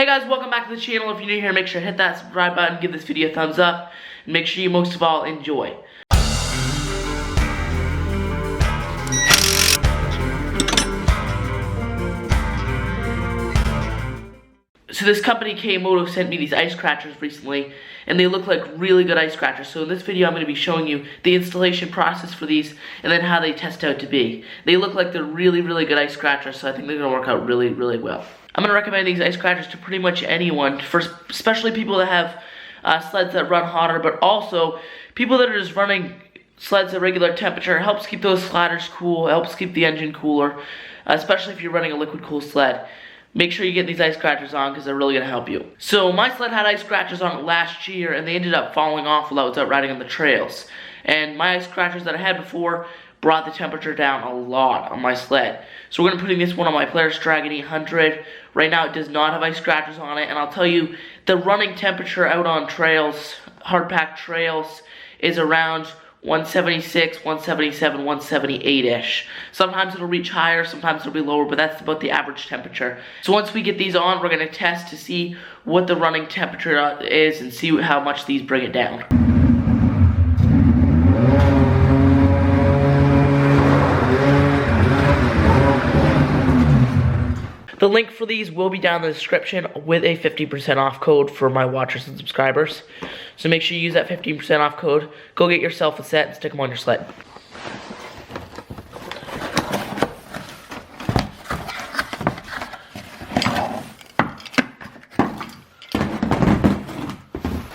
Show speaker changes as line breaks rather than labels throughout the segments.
guys, welcome back to the channel. If you're new here, make sure to hit that subscribe button, give this video a thumbs up, and make sure you most of all enjoy. So this company, Kemimoto, sent me these ice scratchers recently, and they look like really good ice scratchers. So in this video, I'm going to be showing you the installation process for these, and then how they test out to be. They look like they're really good ice scratchers, so I think they're going to work out really well. I'm going to recommend these ice scratchers to pretty much anyone, especially people that have sleds that run hotter, but also people that are just running sleds at regular temperature. It helps keep those sliders cool, it helps keep the engine cooler, especially if you're running a liquid cool sled. Make sure you get these ice scratchers on because they're really going to help you. So my sled had ice scratchers on it last year, and they ended up falling off while I was out riding on the trails. And my ice scratchers that I had before brought the temperature down a lot on my sled. So we're going to be putting this one on my Polaris Dragon 800. Right now it does not have ice scratchers on it, and I'll tell you, the running temperature out on trails, hard-packed trails, is around 176, 177, 178-ish. Sometimes it'll reach higher, sometimes it'll be lower, but that's about the average temperature. So once we get these on, we're going to test to see what the running temperature is and see how much these bring it down. The link for these will be down in the description with a 50% off code for my watchers and subscribers. So make sure you use that 15% off code. Go get yourself a set and stick them on your sled.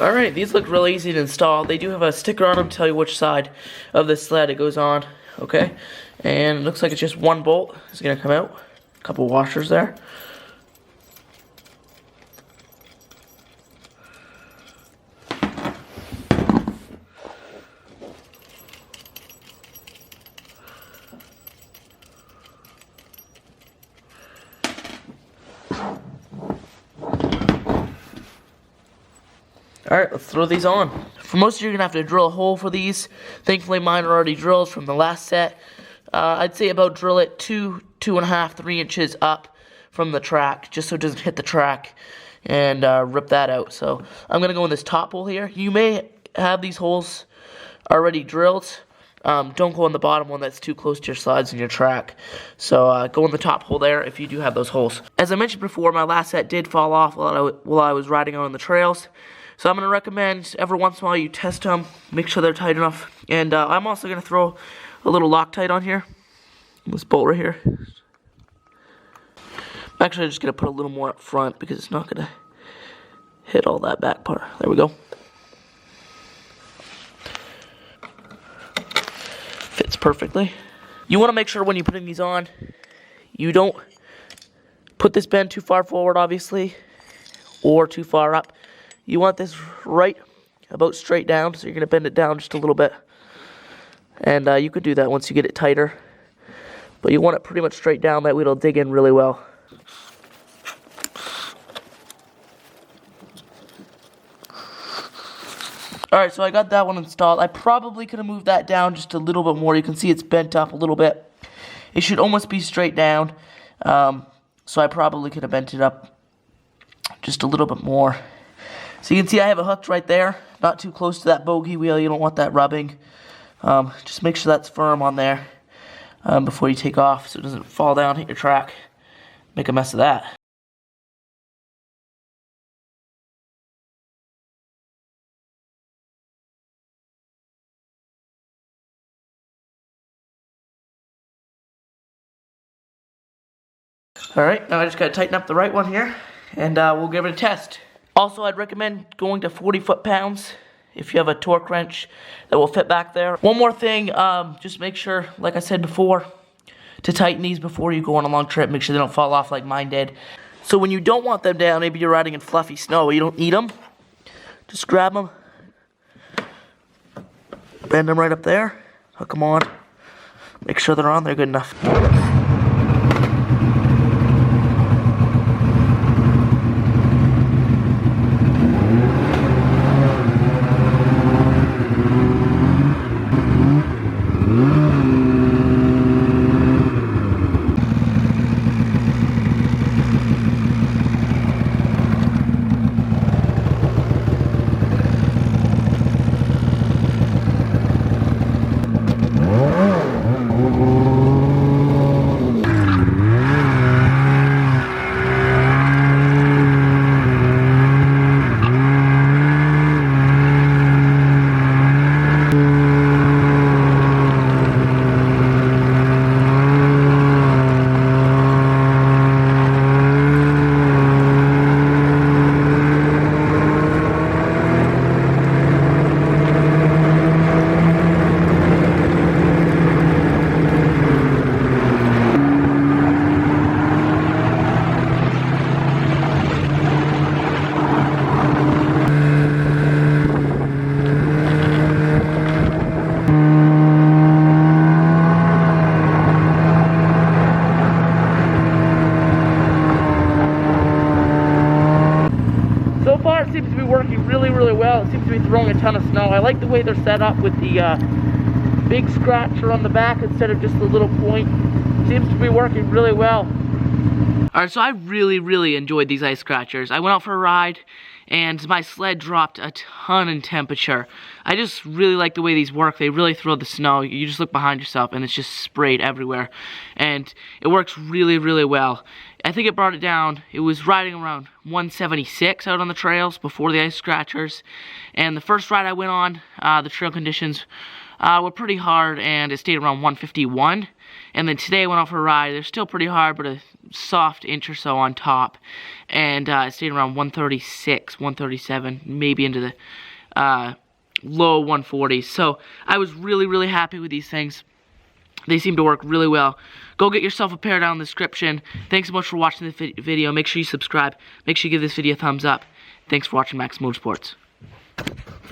Alright, these look really easy to install. They do have a sticker on them to tell you which side of the sled it goes on. Okay, and it looks like it's just one bolt. It's going to come out. Couple washers there. Alright, let's throw these on. For most of you, you're going to have to drill a hole for these. Thankfully, mine are already drilled from the last set. I'd say about drill it 2.5, 3 inches up from the track, just so it doesn't hit the track and rip that out. So I'm going to go in this top hole here. You may have these holes already drilled. Don't go in the bottom one, that's too close to your slides and your track. So go in the top hole there if you do have those holes. As I mentioned before, my last set did fall off while I was riding on the trails. So I'm going to recommend every once in a while you test them, make sure they're tight enough. And I'm also going to throw a little Loctite on here, this bolt right here. Actually, I'm just going to put a little more up front because it's not going to hit all that back part. There we go. Fits perfectly. You want to make sure when you're putting these on, you don't put this bend too far forward, obviously, or too far up. You want this right about straight down, so you're going to bend it down just a little bit. And you could do that once you get it tighter. But you want it pretty much straight down, that way it'll dig in really well. Alright, so I got that one installed. I probably could have moved that down just a little bit more. You can see it's bent up a little bit. It should almost be straight down. So I probably could have bent it up just a little bit more. So you can see I have it hooked right there. Not too close to that bogey wheel. You don't want that rubbing. Just make sure that's firm on there before you take off so it doesn't fall down, hit your track, make a mess of that. Alright, now I just got to tighten up the right one here, and we'll give it a test. Also, I'd recommend going to 40 foot-pounds if you have a torque wrench that will fit back there. One more thing, just make sure, like I said before, to tighten these before you go on a long trip. Make sure they don't fall off like mine did. So when you don't want them down, maybe you're riding in fluffy snow, you don't need them, just grab them, bend them right up there, hook them on, make sure they're on there good enough. far, it seems to be working really, really well. It seems to be throwing a ton of snow. I like the way they're set up with the big scratcher on the back instead of just the little point. Seems to be working really well. Alright, so I really, really enjoyed these ice scratchers. I went out for a ride, and my sled dropped a ton in temperature. I just really like the way these work. They really throw the snow. You just look behind yourself, and it's just sprayed everywhere. And it works really, really well. I think it brought it down. It was riding around 176 out on the trails before the ice scratchers. And the first ride I went on, the trail conditions were pretty hard, and it stayed around 151. And then today I went out for a ride. They're still pretty hard, but a soft inch or so on top. And it stayed around 136, 137, maybe into the low 140s. So I was really, really happy with these things. They seem to work really well. Go get yourself a pair down in the description. Thanks so much for watching the video. Make sure you subscribe. Make sure you give this video a thumbs up. Thanks for watching Max Motorsports.